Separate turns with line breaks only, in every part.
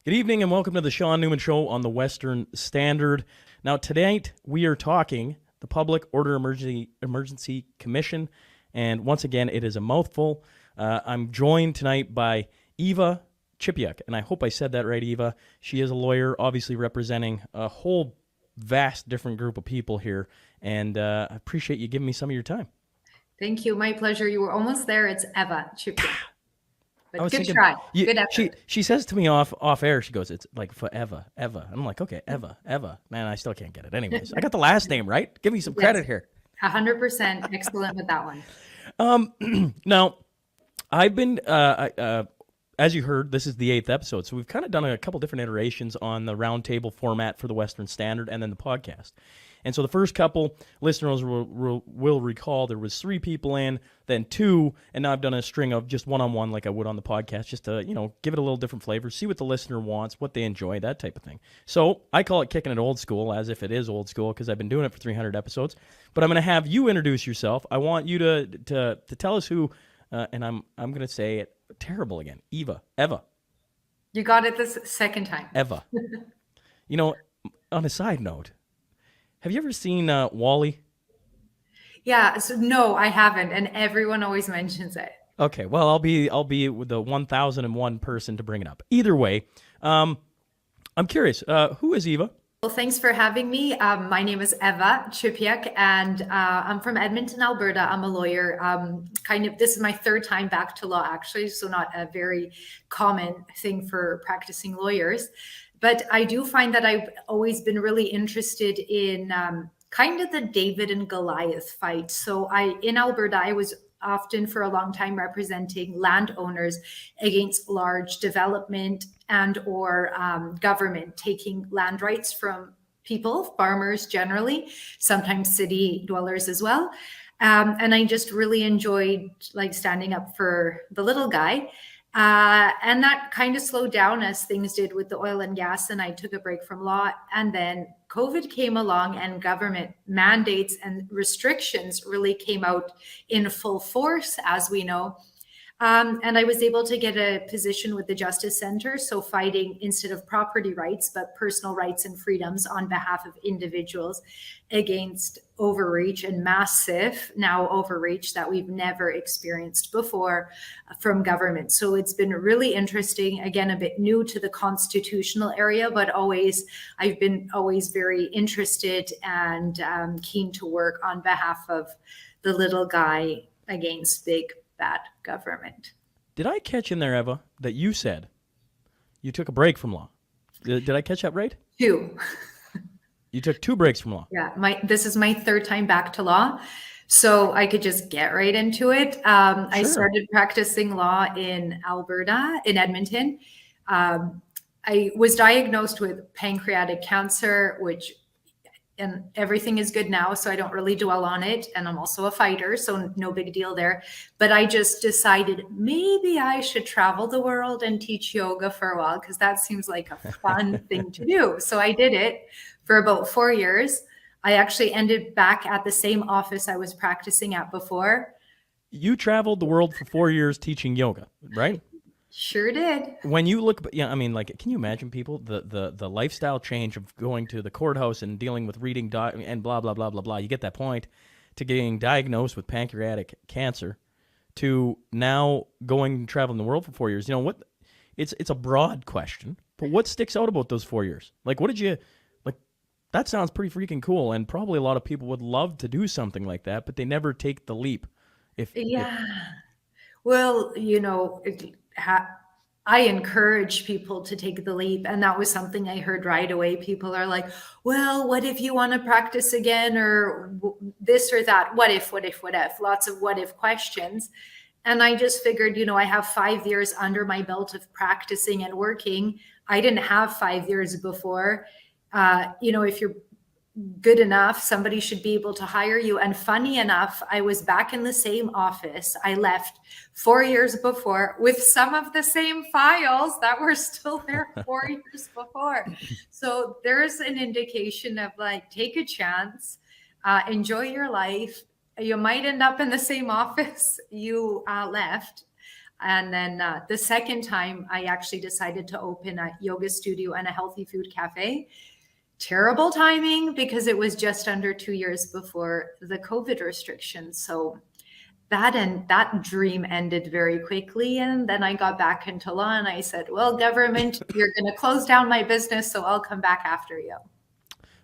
Good evening and welcome to the Shaun Newman Show on the Western Standard. Now, tonight we are talking the Public Order Emergency Commission, and once again, it is a mouthful. I'm joined tonight by Eva Chipiuk, and I hope I said that right, Eva. She is a lawyer, obviously representing a whole vast different group of people here, and I appreciate you giving me some of your time.
Thank you. My pleasure. You were almost there. It's Eva Chipiuk. But good
thinking,
try. Good effort.
She says to me off air, she goes, it's like forever, Eva. I'm like, okay, Eva. Man, I still can't get it. Anyways, I got the last name right. Give me some credit here.
100% excellent with that one.
Now, I've been, as you heard, this is the 8th episode. So we've kind of done a couple different iterations on the roundtable format for the Western Standard and then the podcast. And so the first couple listeners will recall there was 3 people in, then 2, and now I've done a string of just one-on-one like I would on the podcast, just to, give it a little different flavor, see what the listener wants, what they enjoy, that type of thing. So I call it kicking it old school, as if it is old school, because I've been doing it for 300 episodes. But I'm going to have you introduce yourself. I want you to tell us who, and I'm going to say it terrible again, Eva.
You got it this second time.
Eva. On a side note, have you ever seen WALL-E?
Yeah. So no, I haven't, and everyone always mentions it.
Okay. Well, I'll be with the 1001 person to bring it up. Either way, I'm curious. Who is Eva?
Well, thanks for having me. My name is Eva Chipiuk, and I'm from Edmonton, Alberta. I'm a lawyer. This is my 3rd time back to law, actually, so not a very common thing for practicing lawyers. But I do find that I've always been really interested in kind of the David and Goliath fight. So in Alberta, I was often for a long time representing landowners against large development and or government taking land rights from people, farmers generally, sometimes city dwellers as well. And I just really enjoyed standing up for the little guy. And that kind of slowed down as things did with the oil and gas. And I took a break from law. And then COVID came along and government mandates and restrictions really came out in full force, as we know. And I was able to get a position with the Justice Center. So fighting instead of property rights, but personal rights and freedoms on behalf of individuals against overreach and massive now overreach that we've never experienced before from government. So it's been really interesting, again, a bit new to the constitutional area, but I've been always very interested and keen to work on behalf of the little guy against big bad government.
Did I catch in there, Eva, that you said you took a break from law? Did I catch that right?
2.
You took 2 breaks from law.
Yeah, this is my 3rd time back to law, so I could just get right into it. Sure. I started practicing law in Alberta, in Edmonton. I was diagnosed with pancreatic cancer, and everything is good now, so I don't really dwell on it. And I'm also a fighter, so no big deal there. But I just decided maybe I should travel the world and teach yoga for a while, because that seems like a fun thing to do. So I did it for about 4 years. I actually ended back at the same office I was practicing at before.
You traveled the world for 4 years teaching yoga, right?
Sure did.
When you look, can you imagine people, the lifestyle change of going to the courthouse and dealing with reading and blah, blah, blah, blah, blah. You get that point, to getting diagnosed with pancreatic cancer, to now going traveling the world for 4 years. It's a broad question, but what sticks out about those 4 years? What did you, that sounds pretty freaking cool. And probably a lot of people would love to do something like that, but they never take the leap.
Well, I encourage people to take the leap. And that was something I heard right away. People are like, well, what if you want to practice again, or this or that? What if? Lots of what if questions. And I just figured, I have 5 years under my belt of practicing and working. I didn't have 5 years before. If you're good enough, somebody should be able to hire you. And funny enough, I was back in the same office I left 4 years before with some of the same files that were still there 4 years before. So there's an indication of take a chance, enjoy your life. You might end up in the same office you left. And then the second time, I actually decided to open a yoga studio and a healthy food cafe. Terrible timing because it was just under 2 years before the COVID restrictions. So that dream ended very quickly. And then I got back into law and I said, well, government, you're going to close down my business, so I'll come back after you.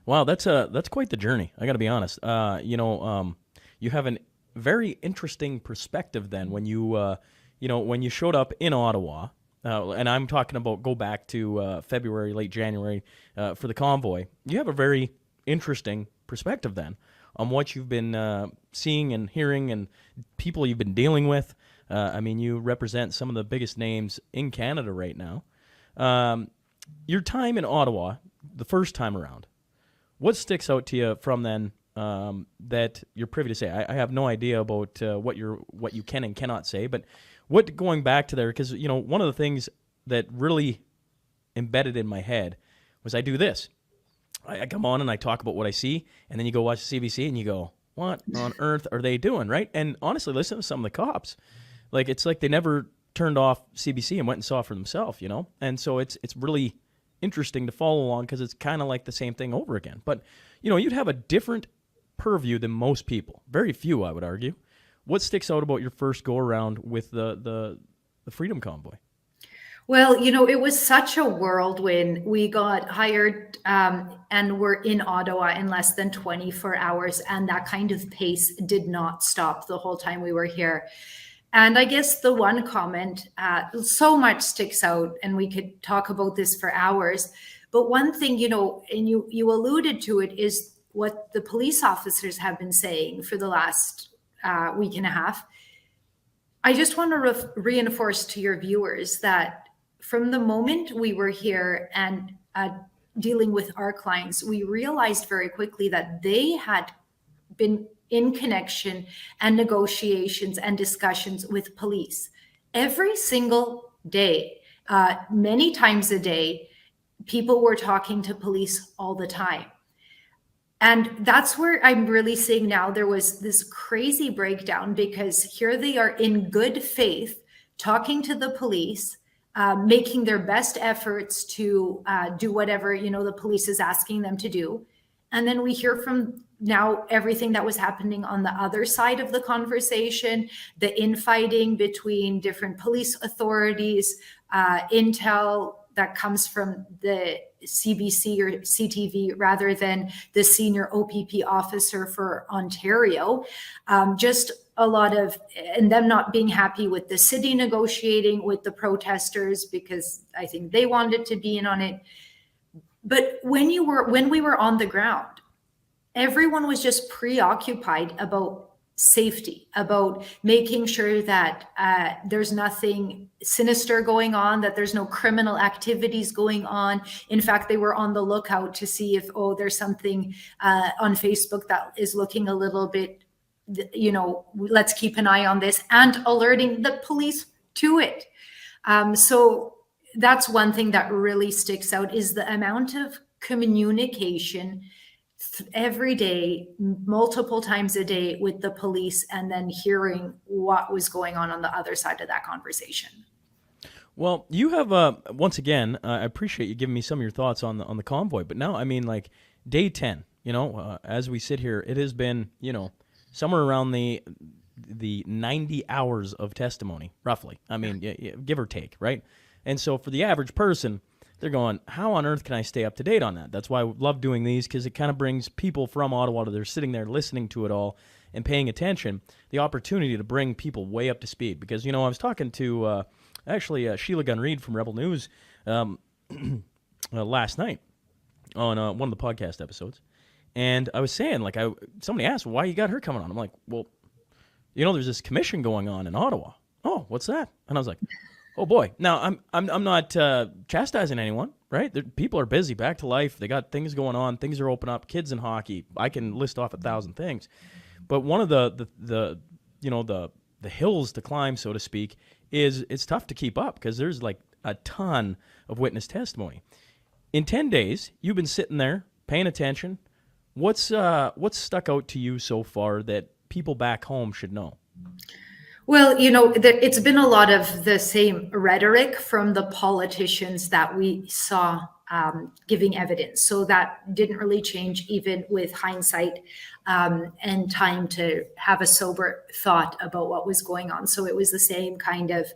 Wow, that's quite the journey. I got to be honest. You have a very interesting perspective then when you showed up in Ottawa, and I'm talking about go back to February, late January for the convoy. You have a very interesting perspective then on what you've been seeing and hearing and people you've been dealing with. You represent some of the biggest names in Canada right now. Your time in Ottawa, the first time around, what sticks out to you from then that you're privy to say? I have no idea about what you can and cannot say, but what going back to there, because one of the things that really embedded in my head was I do this. I come on and I talk about what I see, and then you go watch CBC and you go, what on earth are they doing, right? And honestly, listen to some of the cops. It's like they never turned off CBC and went and saw for themselves, And so it's really interesting to follow along because it's kind of like the same thing over again. But, you'd have a different purview than most people. Very few, I would argue. What sticks out about your first go-around with the Freedom Convoy?
Well, it was such a whirlwind. We got hired and were in Ottawa in less than 24 hours. And that kind of pace did not stop the whole time we were here. And I guess the one comment, so much sticks out, and we could talk about this for hours. But one thing, and you alluded to it, is what the police officers have been saying for the last week and a half. I just want to reinforce to your viewers that from the moment we were here and dealing with our clients, we realized very quickly that they had been in connection and negotiations and discussions with police every single day, many times a day. People were talking to police all the time. And that's where I'm really seeing now there was this crazy breakdown, because here they are in good faith talking to the police, making their best efforts to do whatever the police is asking them to do. And then we hear from now everything that was happening on the other side of the conversation, the infighting between different police authorities, intel that comes from the CBC or CTV rather than the senior OPP officer for Ontario. Just a lot of, and them not being happy with the city negotiating with the protesters because I think they wanted to be in on it. But when we were on the ground, everyone was just preoccupied about safety, about making sure that there's nothing sinister going on, that there's no criminal activities going on. In fact, they were on the lookout to see if, there's something on Facebook that is looking a little bit, let's keep an eye on this, and alerting the police to it. So that's one thing that really sticks out, is the amount of communication every day, multiple times a day with the police, and then hearing what was going on the other side of that conversation.
Well, you have once again, I appreciate you giving me some of your thoughts on the convoy. But now, day 10, as we sit here, it has been, somewhere around the 90 hours of testimony, roughly. Give or take, right? And so for the average person, they're going, how on earth can I stay up to date on that? That's why I love doing these, because it kind of brings people from Ottawa that are sitting there listening to it all and paying attention, the opportunity to bring people way up to speed. Because, I was talking to Sheila Gunn-Reid from Rebel News last night on one of the podcast episodes. And I was saying, somebody asked, why you got her coming on? I'm like, well, there's this commission going on in Ottawa. Oh, what's that? And I was like, oh boy. Now I'm not chastising anyone, right? People are busy, back to life. They got things going on. Things are open up. Kids in hockey. I can list off 1,000 things. But one of the hills to climb, so to speak, is it's tough to keep up because there's a ton of witness testimony. In 10 days, you've been sitting there paying attention. What's stuck out to you so far that people back home should know?
Well, it's been a lot of the same rhetoric from the politicians that we saw giving evidence. So that didn't really change, even with hindsight and time to have a sober thought about what was going on. So it was the same kind of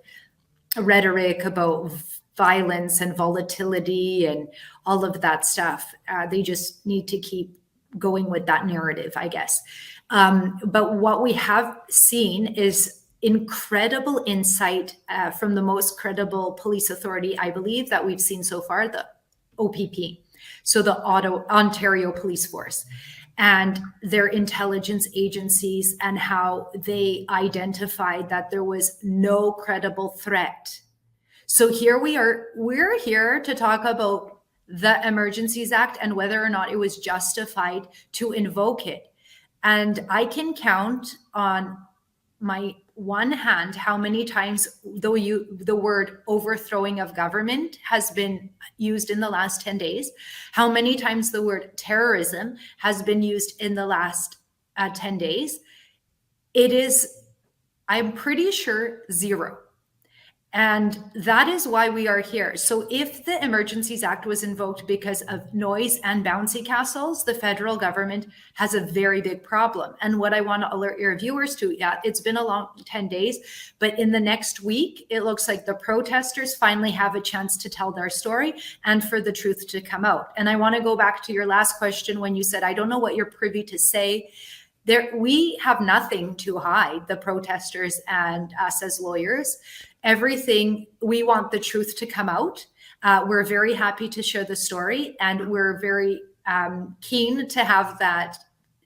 rhetoric about violence and volatility and all of that stuff. They just need to keep going with that narrative, I guess. But what we have seen is incredible insight from the most credible police authority, I believe, that we've seen so far, the OPP, so the Ontario Police Force, and their intelligence agencies, and how they identified that there was no credible threat. So here we are, we're here to talk about the Emergencies Act and whether or not it was justified to invoke it. And I can count on my one hand how many times the word overthrowing of government has been used in the last 10 days, how many times the word terrorism has been used in the last 10 days. It is, I'm pretty sure, zero. And that is why we are here. So if the Emergencies Act was invoked because of noise and bouncy castles, the federal government has a very big problem. And what I want to alert your viewers to, yeah, it's been a long 10 days, but in the next week, it looks like the protesters finally have a chance to tell their story and for the truth to come out. And I want to go back to your last question when you said, I don't know what you're privy to say. We have nothing to hide, the protesters and us as lawyers. Everything, we want the truth to come out. We're very happy to share the story, and we're very keen to have that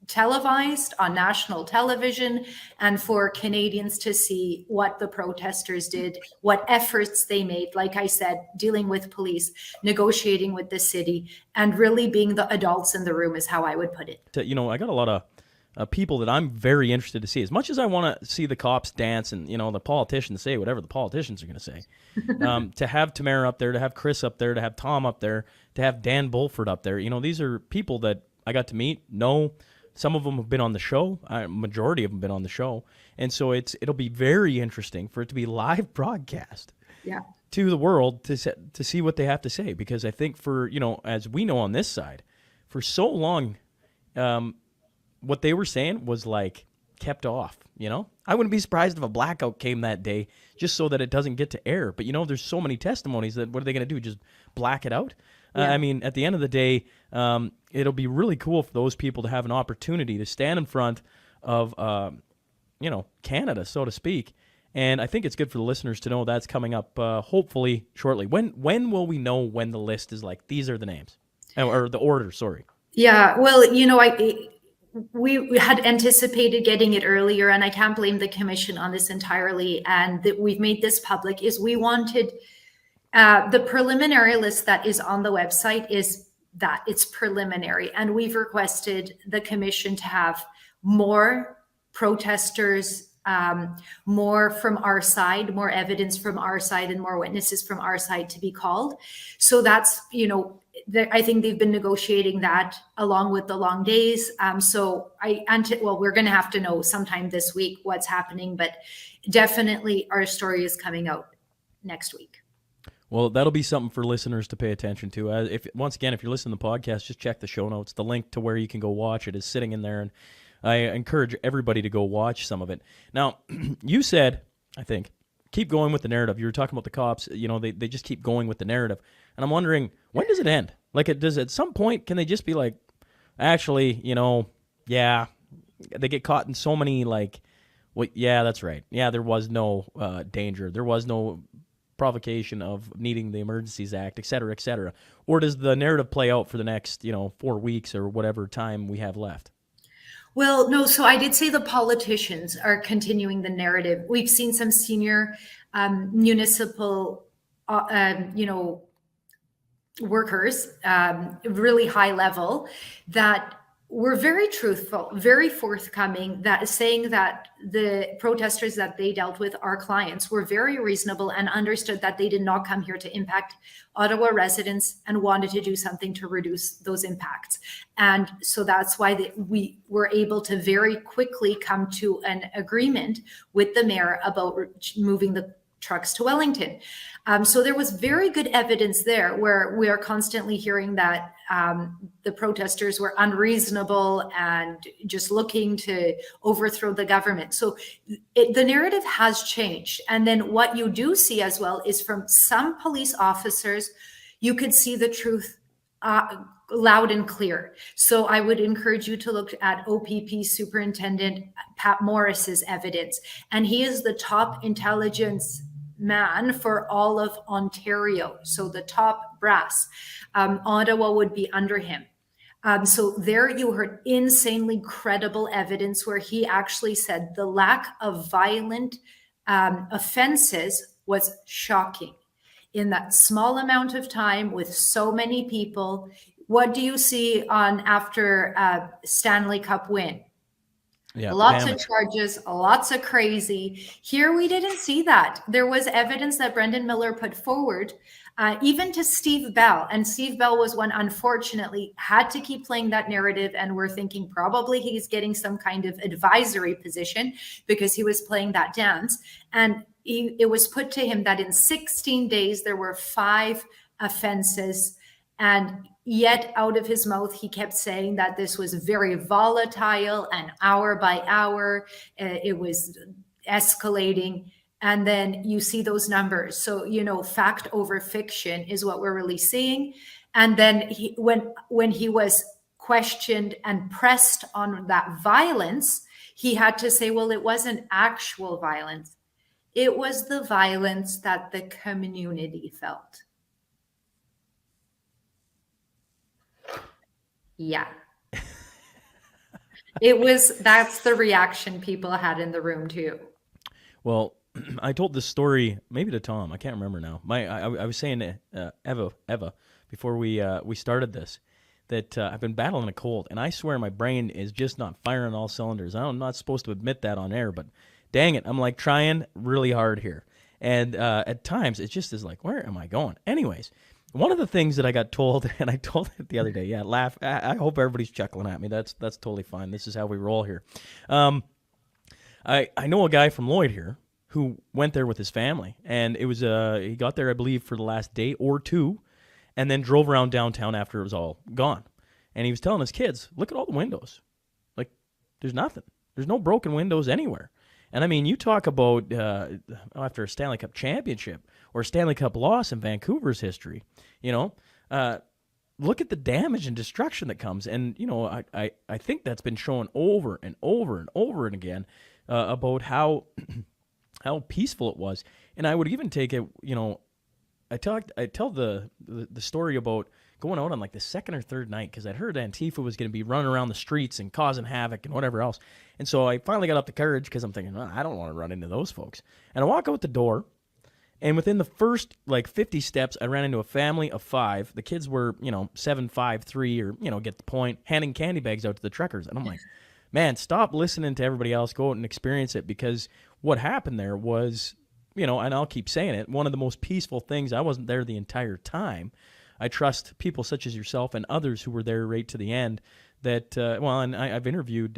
televised on national television and for Canadians to see what the protesters did, what efforts they made, like I said, dealing with police, negotiating with the city, and really being the adults in the room is how I would put it.
I got a lot of people that I'm very interested to see. As much as I want to see the cops dance and, the politicians say whatever the politicians are going to say, to have Tamara up there, to have Chris up there, to have Tom up there, to have Dan Bulford up there, these are people that I got to meet, know. Some of them have been on the show. Majority of them have been on the show. And so it'll be very interesting for it to be live broadcast to the world to see what they have to say. Because I think for, as we know on this side, for so long, what they were saying was kept off, I wouldn't be surprised if a blackout came that day just so that it doesn't get to air. But, there's so many testimonies that what are they going to do? Just black it out? Yeah. At the end of the day, it'll be really cool for those people to have an opportunity to stand in front of, Canada, so to speak. And I think it's good for the listeners to know that's coming up hopefully shortly. When will we know when the list is these are the names? Or the order, sorry.
Yeah, well, we had anticipated getting it earlier, and I can't blame the commission on this entirely. And that we've made this public is we wanted the preliminary list that is on the website is that it's preliminary. And we've requested the commission to have more protesters, more from our side, more evidence from our side, and more witnesses from our side to be called. So that's, I think they've been negotiating that along with the long days. We're going to have to know sometime this week what's happening, but definitely our story is coming out next week.
Well, that'll be something for listeners to pay attention to. If you're listening to the podcast, just check the show notes. The link to where you can go watch it is sitting in there, and I encourage everybody to go watch some of it. Now, you said, I think, keep going with the narrative. You were talking about the cops. They just keep going with the narrative. And I'm wondering, when does it end? Does at some point, can they just be actually, yeah, they get caught in so many yeah, that's right. Yeah, there was no danger. There was no provocation of needing the Emergencies Act, et cetera, et cetera. Or does the narrative play out for the next, 4 weeks or whatever time we have left?
Well, no. So I did say the politicians are continuing the narrative. We've seen some senior municipal, workers, really high level, that were very truthful, very forthcoming, that saying that the protesters that they dealt with, our clients, were very reasonable and understood that they did not come here to impact Ottawa residents and wanted to do something to reduce those impacts. And so that's why we were able to very quickly come to an agreement with the mayor about moving the trucks to Wellington. So there was very good evidence there, where we are constantly hearing that the protesters were unreasonable and just looking to overthrow the government. So the narrative has changed. And then what you do see as well is from some police officers, you could see the truth loud and clear. So I would encourage you to look at OPP Superintendent Pat Morris's evidence. And he is the top intelligence man for all of Ontario. So the top brass. Ottawa would be under him. So there you heard insanely credible evidence where he actually said the lack of violent offenses was shocking. In that small amount of time with so many people, what do you see on after Stanley Cup win? Yeah, lots of charges, lots of crazy. Here we didn't see that. There was evidence that Brendan Miller put forward, even to Steve Bell. And Steve Bell was one, unfortunately, had to keep playing that narrative. And we're thinking probably he's getting some kind of advisory position because he was playing that dance. And it was put to him that in 16 days, there were 5 offenses. And yet out of his mouth, he kept saying that this was very volatile and hour by hour, it was escalating. And then you see those numbers. So, fact over fiction is what we're really seeing. And then when he was questioned and pressed on that violence, he had to say, well, it wasn't actual violence. It was the violence that the community felt. Yeah. That's the reaction people had in the room too.
Well, I told this story maybe to Tom. I can't remember now. I was saying to Eva, before we started this, that I've been battling a cold, and I swear my brain is just not firing all cylinders. I'm not supposed to admit that on air, but dang it, I'm like trying really hard here. And at times, it just is like, where am I going? Anyways, one of the things that I got told, and I told it the other day, yeah, laugh. I hope everybody's chuckling at me. That's totally fine. This is how we roll here. I know a guy from Lloyd here who went there with his family, and it was he got there, I believe, for the last day or two, and then drove around downtown after it was all gone. And he was telling his kids, look at all the windows. Like, there's nothing. There's no broken windows anywhere. And I mean, you talk about after a Stanley Cup championship or a Stanley Cup loss in Vancouver's history, look at the damage and destruction that comes. And, I think that's been shown over and over and over and again about how peaceful it was. And I would even take it, I tell the story about going out on like the second or third night because I'd heard Antifa was going to be running around the streets and causing havoc and whatever else. And so I finally got up the courage because I'm thinking, I don't want to run into those folks. And I walk out the door, and within the first like 50 steps, I ran into a family of 5. The kids were, 7, 5, 3, or, get the point, handing candy bags out to the truckers. And I'm like, man, stop listening to everybody else. Go out and experience it, because what happened there was, and I'll keep saying it, one of the most peaceful things. I wasn't there the entire time. I trust people such as yourself and others who were there right to the end that, and I've interviewed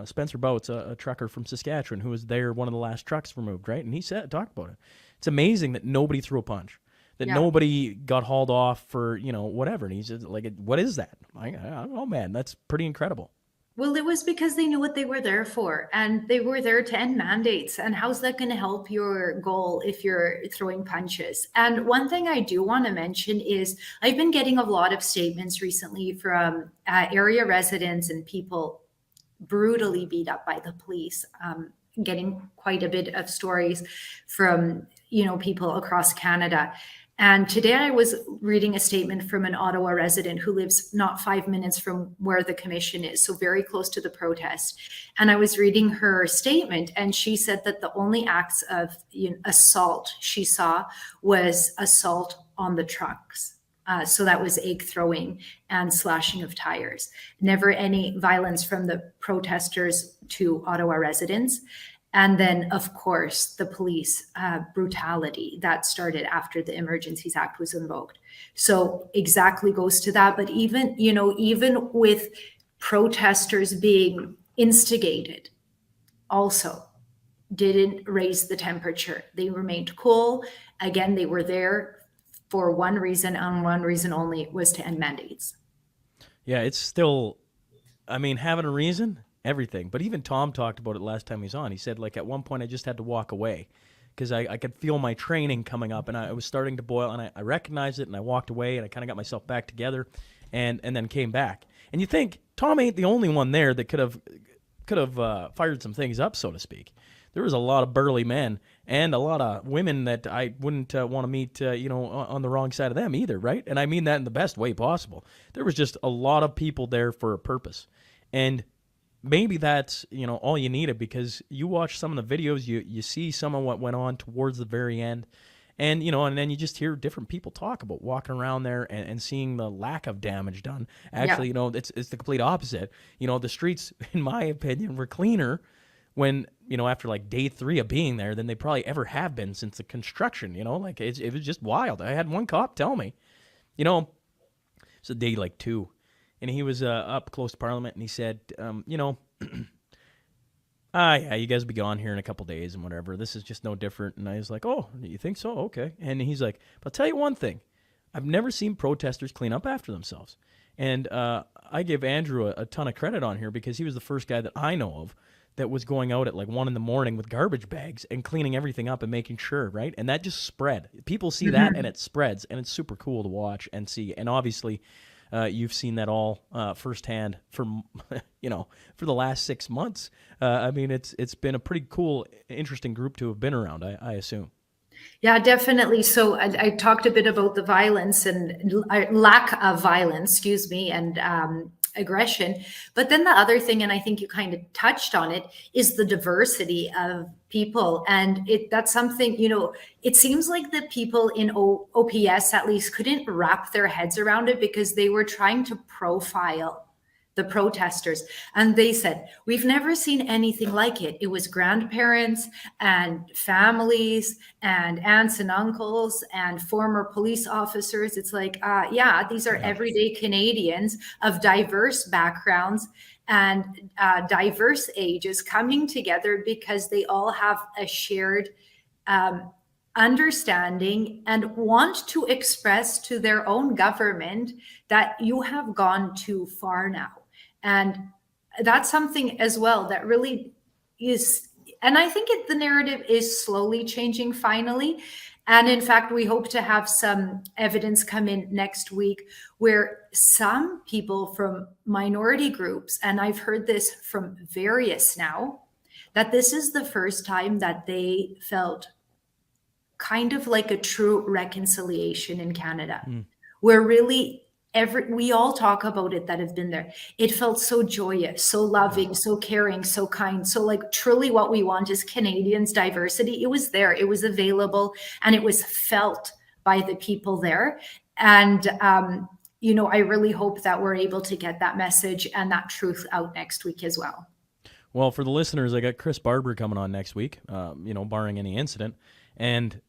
Spencer Boutts, a trucker from Saskatchewan, who was there, one of the last trucks removed, right? And he talked about it. It's amazing that nobody threw a punch, that nobody got hauled off for, whatever. And he's like, what is that? I don't know, man. That's pretty incredible.
Well, it was because they knew what they were there for, and they were there to end mandates. And how's that going to help your goal if you're throwing punches? And one thing I do want to mention is I've been getting a lot of statements recently from area residents and people brutally beat up by the police, getting quite a bit of stories from, people across Canada. And today I was reading a statement from an Ottawa resident who lives not 5 minutes from where the commission is, so very close to the protest. And I was reading her statement, and she said that the only acts of assault she saw was assault on the trucks. So that was egg throwing and slashing of tires. Never any violence from the protesters to Ottawa residents. And then, of course, the police brutality that started after the Emergencies Act was invoked. So exactly goes to that. But even, even with protesters being instigated, also didn't raise the temperature. They remained cool. Again, they were there for one reason and one reason only, was to end mandates.
Yeah, it's still, having a reason, everything. But even Tom talked about it last time he was on. He said, like, at one point I just had to walk away because I could feel my training coming up and I was starting to boil, and I recognized it, and I walked away, and I kind of got myself back together and then came back. And you think Tom ain't the only one there that could have fired some things up, so to speak. There was a lot of burly men and a lot of women that I wouldn't want to meet, on the wrong side of them either, right? And I mean that in the best way possible. There was just a lot of people there for a purpose. And maybe that's, all you needed, because you watch some of the videos, you see some of what went on towards the very end. And, and then you just hear different people talk about walking around there and seeing the lack of damage done. Actually, it's the complete opposite. The streets, in my opinion, were cleaner when, after like day 3 of being there than they probably ever have been since the construction, like it was just wild. I had one cop tell me, it's a day like 2, and he was up close to Parliament, and he said, yeah, you guys will be gone here in a couple days and whatever. This is just no different. And I was like, oh, you think so? Okay. And he's like, but I'll tell you one thing. I've never seen protesters clean up after themselves. And I give Andrew a ton of credit on here, because he was the first guy that I know of that was going out at like 1 a.m. with garbage bags and cleaning everything up and making sure, right? And that just spread. People see that and it spreads, and it's super cool to watch and see. And obviously, you've seen that all firsthand for the last 6 months. It's been a pretty cool, interesting group to have been around, I assume.
Yeah, definitely. So I talked a bit about the violence and lack of violence, and aggression. But then the other thing, and I think you kind of touched on it, is the diversity of people. And that's something, it seems like the people in OPS at least couldn't wrap their heads around it, because they were trying to profile the protesters. And they said, we've never seen anything like it. It was grandparents and families and aunts and uncles and former police officers. It's like, these are everyday Canadians of diverse backgrounds and diverse ages coming together because they all have a shared understanding and want to express to their own government that you have gone too far now. And that's something as well that really is, and I think the narrative is slowly changing finally. And in fact, we hope to have some evidence come in next week where some people from minority groups, and I've heard this from various now, that this is the first time that they felt kind of like a true reconciliation in Canada, where really we all talk about it that have been there. It felt so joyous, so loving, so caring, so kind. So like truly what we want is Canadians' diversity. It was there, it was available, and it was felt by the people there. And, I really hope that we're able to get that message and that truth out next week as well.
Well, for the listeners, I got Chris Barber coming on next week, barring any incident. And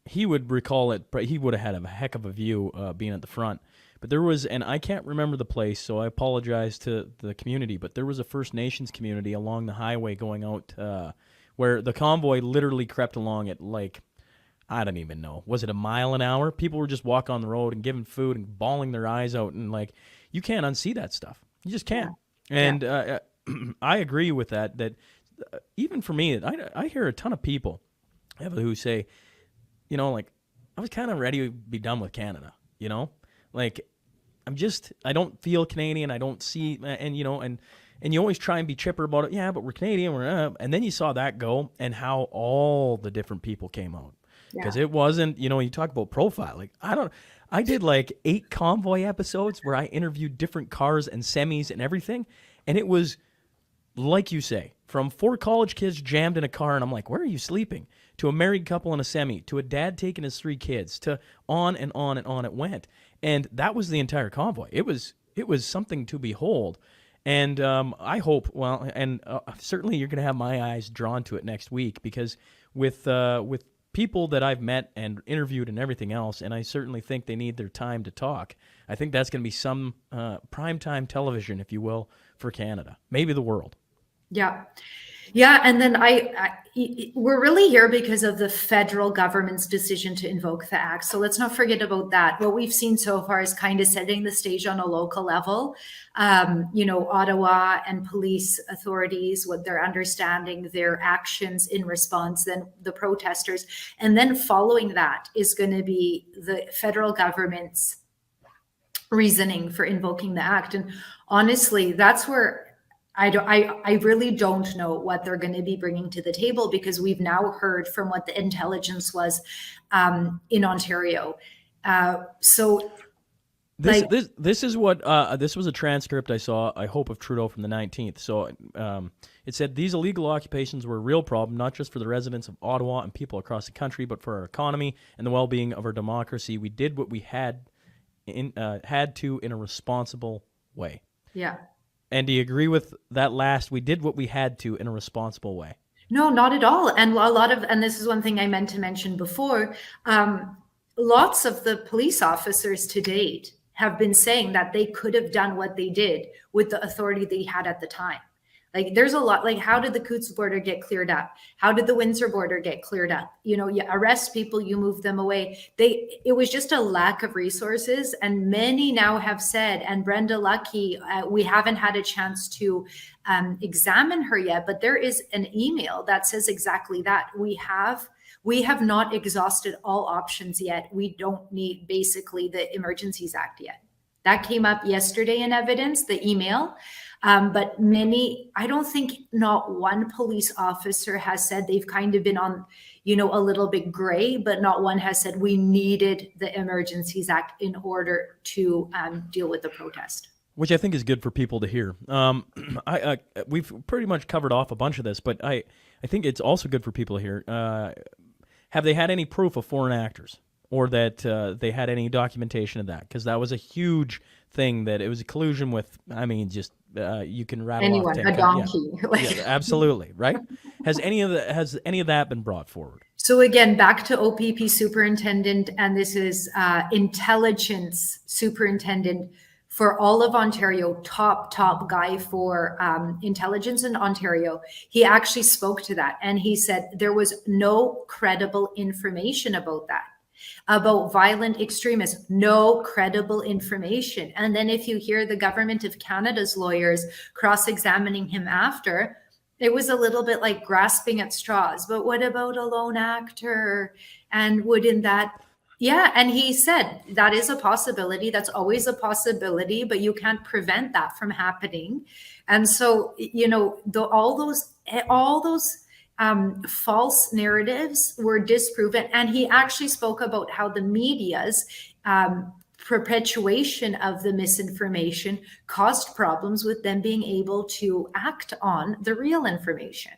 he would recall it, but he would have had a heck of a view being at the front. But there was, and I can't remember the place, so I apologize to the community, but there was a First Nations community along the highway going out where the convoy literally crept along at like, I don't even know, was it a mile an hour? People were just walking on the road and giving food and bawling their eyes out, and like, you can't unsee that stuff. You just can't. Yeah. And I agree with that even for me, I hear a ton of people who say, like, I was kind of ready to be done with Canada, like, I don't feel Canadian. I don't see, and you always try and be chipper about it. Yeah, but we're Canadian. And then you saw that go, and how all the different people came out, because it wasn't, you talk about profiling. I did like 8 convoy episodes where I interviewed different cars and semis and everything. And it was, like you say, from 4 college kids jammed in a car, and I'm like, where are you sleeping? To a married couple in a semi, to a dad taking his 3 kids, to on and on and on it went. And that was the entire convoy. It was something to behold. And I hope, well, and certainly you're going to have my eyes drawn to it next week, because with people that I've met and interviewed and everything else, and I certainly think they need their time to talk. I think that's going to be some primetime television, if you will, for Canada, maybe the world.
Yeah. Yeah. And then we're really here because of the federal government's decision to invoke the act. So let's not forget about that. What we've seen so far is kind of setting the stage on a local level. Ottawa and police authorities, what they're understanding, their actions in response, then the protesters. And then following that is going to be the federal government's reasoning for invoking the act. And honestly, that's where I really don't know what they're going to be bringing to the table, because we've now heard from what the intelligence was in Ontario.
This is what this was a transcript I saw, I hope, of Trudeau from the 19th. So it said these illegal occupations were a real problem, not just for the residents of Ottawa and people across the country, but for our economy and the well-being of our democracy. We did what we had to in a responsible way.
Yeah.
And do you agree with that last? We did what we had to in a responsible way.
No, not at all. And and this is one thing I meant to mention before, lots of the police officers to date have been saying that they could have done what they did with the authority they had at the time. Like, there's a lot, like, how did the Coutts border get cleared up? How did the Windsor border get cleared up? You arrest people, you move them away. It was just a lack of resources. And many now have said, and Brenda Lucky, we haven't had a chance to examine her yet, but there is an email that says exactly that. We have not exhausted all options yet. We don't need basically the Emergencies Act yet. That came up yesterday in evidence, the email. But I don't think not one police officer has said, they've kind of been on, a little bit gray, but not one has said we needed the Emergencies Act in order to deal with the protest.
Which I think is good for people to hear. We've pretty much covered off a bunch of this, but I think it's also good for people to hear. Have they had any proof of foreign actors, or that they had any documentation of that? Because that was a huge thing, that it was a collusion with, you can rattle
anyone,
off 10
a donkey.
Yeah, absolutely, right? Has any of that been brought forward?
So again, back to OPP superintendent, and this is intelligence superintendent for all of Ontario, top guy for intelligence in Ontario. He actually spoke to that, and he said there was no credible information about that. About violent extremists, no credible information. And then if you hear the Government of Canada's lawyers cross-examining him after, it was a little bit like grasping at straws. But what about a lone actor? And wouldn't that... Yeah, and he said that is a possibility. That's always a possibility, but you can't prevent that from happening. And so, all those false narratives were disproven. And he actually spoke about how the media's perpetuation of the misinformation caused problems with them being able to act on the real information.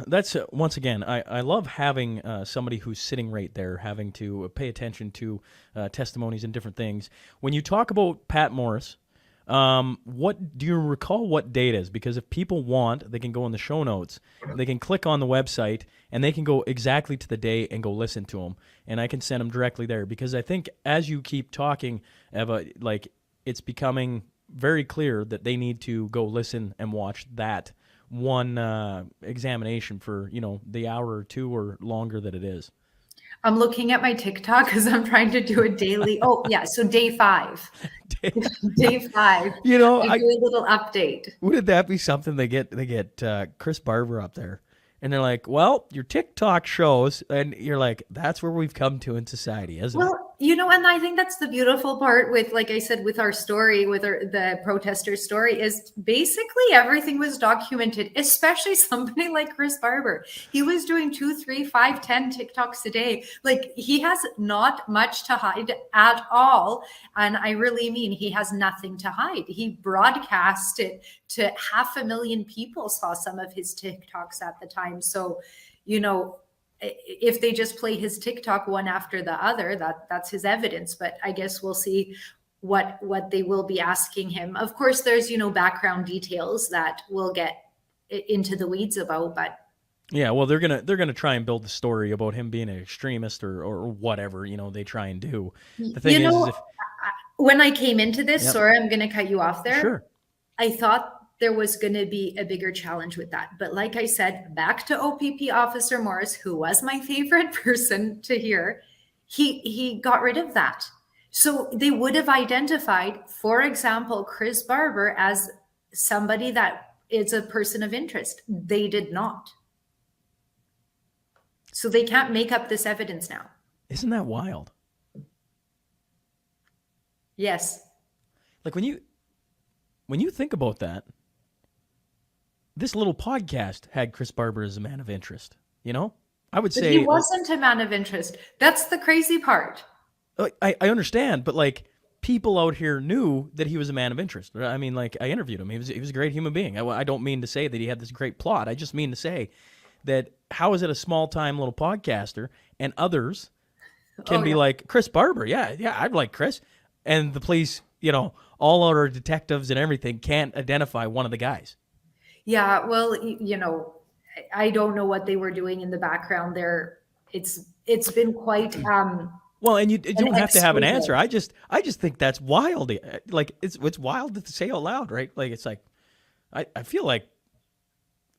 That's once again, I love having somebody who's sitting right there, having to pay attention to testimonies and different things. When you talk about Pat Morris, what do you recall what date is? Because if people want, they can go in the show notes, they can click on the website, and they can go exactly to the day and go listen to them. And I can send them directly there, because I think as you keep talking, Eva, like, it's becoming very clear that they need to go listen and watch that one examination for, the hour or two or longer that it is.
I'm looking at my TikTok because I'm trying to do a daily. Oh yeah, so day 5. Day 5. I do a little update.
Wouldn't that be something? They get Chris Barber up there, and they're like, "Well, your TikTok shows," and you're like, "That's where we've come to in society, isn't it?"
Well, and I think that's the beautiful part with, like I said, with our story, with the protester story, is basically everything was documented, especially somebody like Chris Barber. He was doing 2, 3, 5, 10 TikToks a day. Like, he has not much to hide at all. And I really mean, he has nothing to hide. He broadcast it to 500,000 people, saw some of his TikToks at the time. So, if they just play his TikTok one after the other, that's his evidence. But I guess we'll see what they will be asking him. Of course, there's, background details that we'll get into the weeds about, but
Yeah, well, they're gonna try and build the story about him being an extremist or whatever they try and do. The thing is if
when I came into this,
Yep.
sorry, I'm going to cut you off there.
Sure.
I thought there was going to be a bigger challenge with that. But like I said, back to OPP Officer Morris, who was my favorite person to hear, he got rid of that. So they would have identified, for example, Chris Barber as somebody that is a person of interest. They did not. So they can't make up this evidence now.
Isn't that wild?
Yes.
Like when you think about that, this little podcast had Chris Barber as a man of interest. I would say
he wasn't a man of interest. That's the crazy part.
I understand, but like people out here knew that he was a man of interest. I mean, like I interviewed him. He was a great human being. I don't mean to say that he had this great plot. I just mean to say that how is it a small time little podcaster and others can be like Chris Barber? Yeah, I'd like Chris. And the police, all our detectives and everything can't identify one of the guys.
Yeah, well, I don't know what they were doing in the background there. It's been quite
well, and you don't have to have an answer. I just think that's wild. Like it's wild to say out loud, right? Like it's like I feel like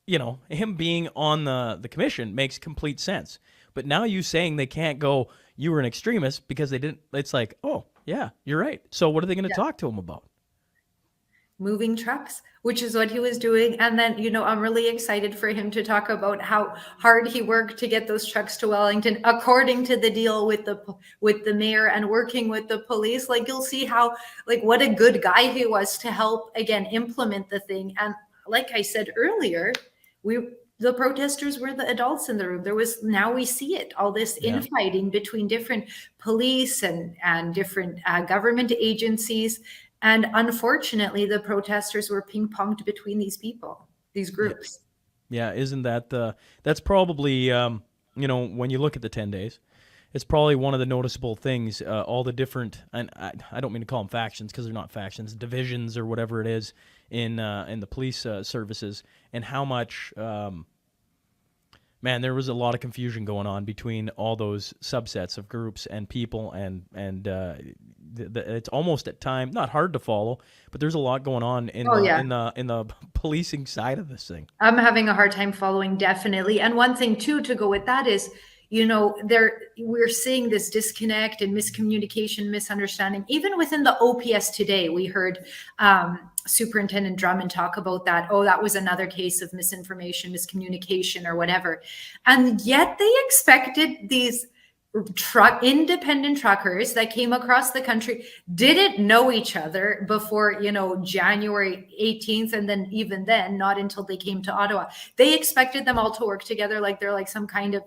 him being on the commission makes complete sense. But now you saying they can't go, you were an extremist because they didn't. It's like, oh yeah, you're right. So what are they going to talk to him about?
Moving trucks, which is what he was doing. And then, I'm really excited for him to talk about how hard he worked to get those trucks to Wellington, according to the deal with the mayor and working with the police. Like you'll see how, like, what a good guy he was to help again implement the thing. And like I said earlier, the protesters were the adults in the room. Now we see it, all this infighting between different police and different government agencies. And unfortunately, the protesters were ping-ponged between these people, these groups.
Yeah, isn't that that's probably when you look at the 10 days, it's probably one of the noticeable things. All the different, and I don't mean to call them factions because they're not factions, divisions or whatever it is in the police services, and how much. Man, there was a lot of confusion going on between all those subsets of groups and people, and it's almost at time not hard to follow, but there's a lot going on in the policing side of this thing.
I'm having a hard time following, definitely. And one thing too to go with that is, we're seeing this disconnect and miscommunication, misunderstanding. Even within the OPS today, we heard Superintendent Drummond talk about that. Oh, that was another case of misinformation, miscommunication, or whatever. And yet they expected these independent truckers that came across the country, didn't know each other before, January 18th. And then even then, not until they came to Ottawa. They expected them all to work together like they're like some kind of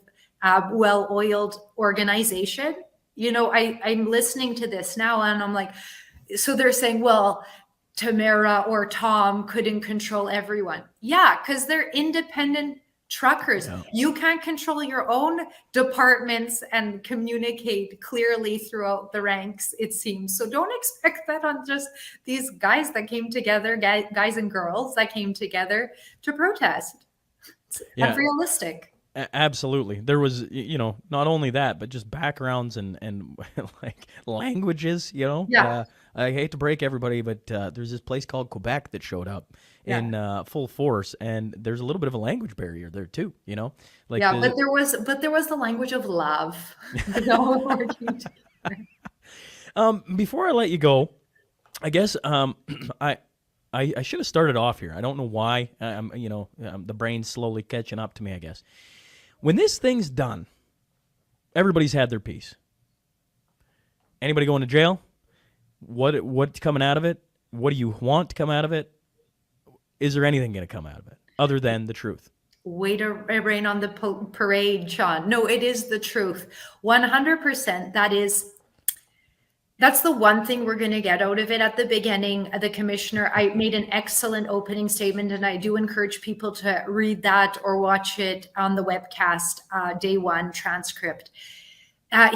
well-oiled organization. I'm listening to this now and I'm like, so they're saying, well, Tamara or Tom couldn't control everyone. Yeah, because they're independent truckers. Yeah. You can't control your own departments and communicate clearly throughout the ranks, it seems. So don't expect that on just these guys that came together, guys and girls that came together to protest. It's unrealistic.
Absolutely. There was, not only that, but just backgrounds and like languages, Yeah. I hate to break everybody, but there's this place called Quebec that showed up in full force, and there's a little bit of a language barrier there too, Like
but there was the language of love.
Before I let you go, I guess I should have started off here. I don't know why. The brain's slowly catching up to me, I guess. When this thing's done, everybody's had their piece. Anybody going to jail? What's coming out of it? What do you want to come out of it? Is there anything going to come out of it other than the truth?
Way to rain on the parade, Shaun. No, it is the truth. 100%. That is, That's the one thing we're going to get out of it. At the beginning, the commissioner, I made an excellent opening statement, and I do encourage people to read that or watch it on the webcast, day one transcript.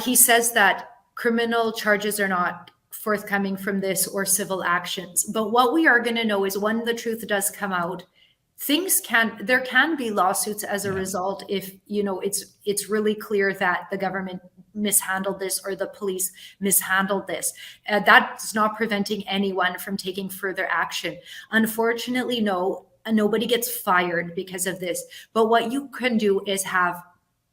He says that criminal charges are not forthcoming from this or civil actions. But what we are going to know is when the truth does come out, there can be lawsuits as a result if, it's really clear that the government mishandled this or the police mishandled this. That's not preventing anyone from taking further action. Unfortunately, nobody gets fired because of this. But what you can do is have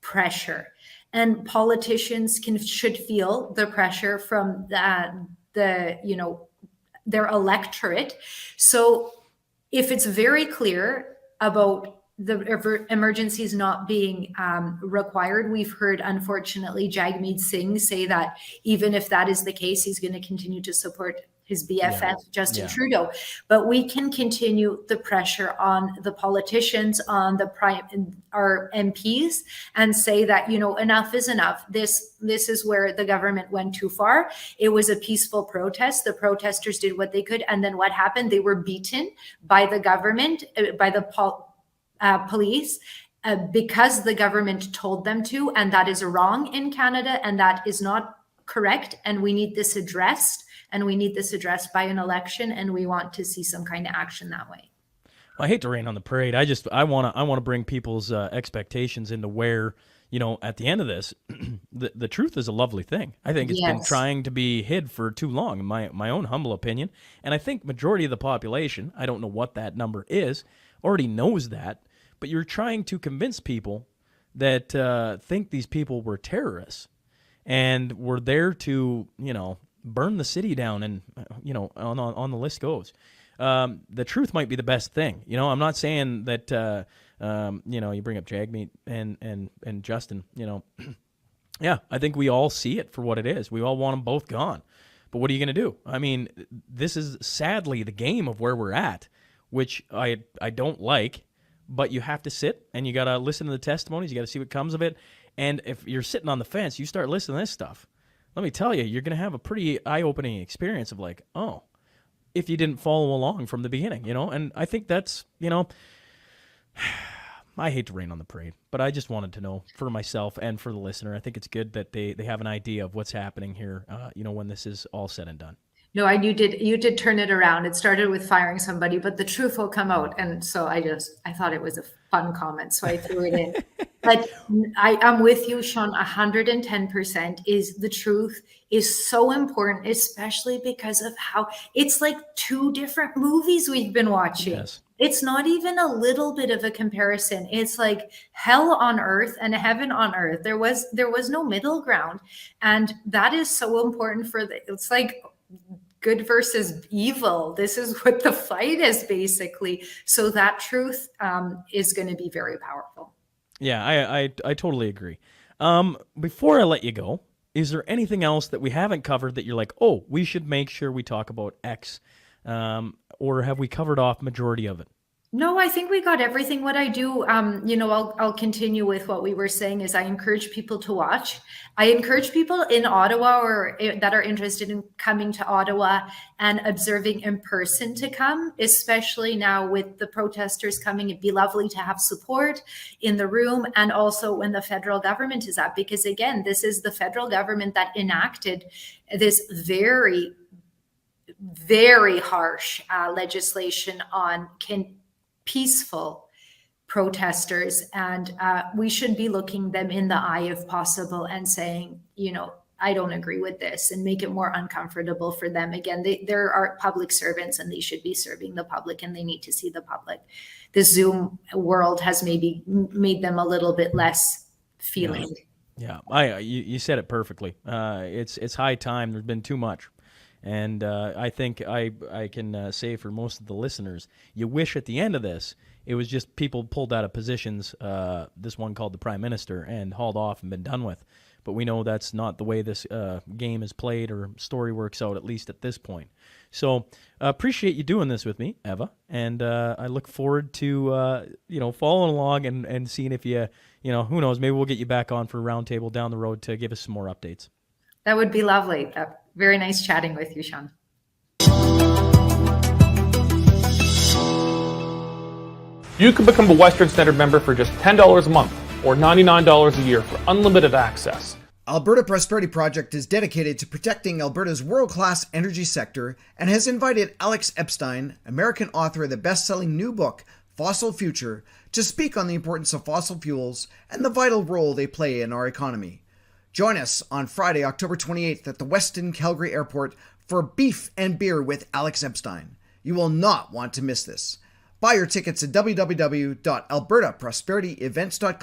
pressure, and politicians should feel the pressure from their electorate. So if it's very clear about the emergencies not being required, we've heard, unfortunately, Jagmeet Singh say that even if that is the case, he's going to continue to support his BFF, Justin Trudeau. But we can continue the pressure on the politicians, on our MPs, and say that, enough is enough. This is where the government went too far. It was a peaceful protest. The protesters did what they could. And then what happened? They were beaten by the government, by the police, because the government told them to. And that is wrong in Canada. And that is not correct. And we need this addressed. And we need this addressed by an election, and we want to see some kind of action that way.
Well, I hate to rain on the parade. I want to bring people's expectations into where, at the end of this, the truth is a lovely thing. I think it's been trying to be hid for too long, in my own humble opinion. And I think majority of the population, I don't know what that number is, already knows that. But you're trying to convince people that think these people were terrorists and were there to, burn the city down, and on the list goes. The truth might be the best thing. I'm not saying that you bring up Jagmeet and Justin. Yeah, I think we all see it for what it is. We all want them both gone. But what are you going to do? I mean, this is sadly the game of where we're at, which I don't like. But you have to sit and you got to listen to the testimonies. You got to see what comes of it. And if you're sitting on the fence, you start listening to this stuff. Let me tell you, you're going to have a pretty eye-opening experience of like, oh, if you didn't follow along from the beginning, And I think that's, I hate to rain on the parade, but I just wanted to know for myself and for the listener. I think it's good that they have an idea of what's happening here, when this is all said and done.
No, you did turn it around. It started with firing somebody, but the truth will come out. And so I thought it was a fun comment, so I threw it in. But I'm with you, Shaun, 110%. Is the truth is so important, especially because of how it's like two different movies we've been watching.
Yes.
It's not even a little bit of a comparison. It's like hell on earth and heaven on earth. There was no middle ground, and that is so important it's like good versus evil. This is what the fight is, basically. So that truth is going to be very powerful.
Yeah, I totally agree. Before I let you go, is there anything else that we haven't covered that you're like, oh, we should make sure we talk about X, or have we covered off majority of it?
No, I think we got everything. What I do, I'll continue with what we were saying is I encourage people to watch. I encourage people in Ottawa or that are interested in coming to Ottawa and observing in person to come, especially now with the protesters coming. It'd be lovely to have support in the room, and also when the federal government is up, because again, this is the federal government that enacted this very, very harsh legislation on peaceful protesters, and we should be looking them in the eye if possible and saying, I don't agree with this, and make it more uncomfortable for them. Again, there are public servants and they should be serving the public, and they need to see the public. The Zoom world has maybe made them a little bit less feeling.
Yeah, you said it perfectly. It's high time. There's been too much. And I think I can say for most of the listeners, you wish at the end of this, it was just people pulled out of positions, this one called the Prime Minister, and hauled off and been done with. But we know that's not the way this game is played or story works out, at least at this point. So appreciate you doing this with me, Eva. And I look forward to, following along and seeing if you, who knows, maybe we'll get you back on for a roundtable down the road to give us some more updates.
That would be lovely. Very nice chatting with you, Shaun.
You can become a Western Standard member for just $10 a month or $99 a year for unlimited access.
Alberta Prosperity Project is dedicated to protecting Alberta's world-class energy sector and has invited Alex Epstein, American author of the best-selling new book, Fossil Future, to speak on the importance of fossil fuels and the vital role they play in our economy. Join us on Friday, October 28th at the Westin Calgary Airport for Beef and Beer with Alex Epstein. You will not want to miss this. Buy your tickets at www.albertaprosperityevents.com.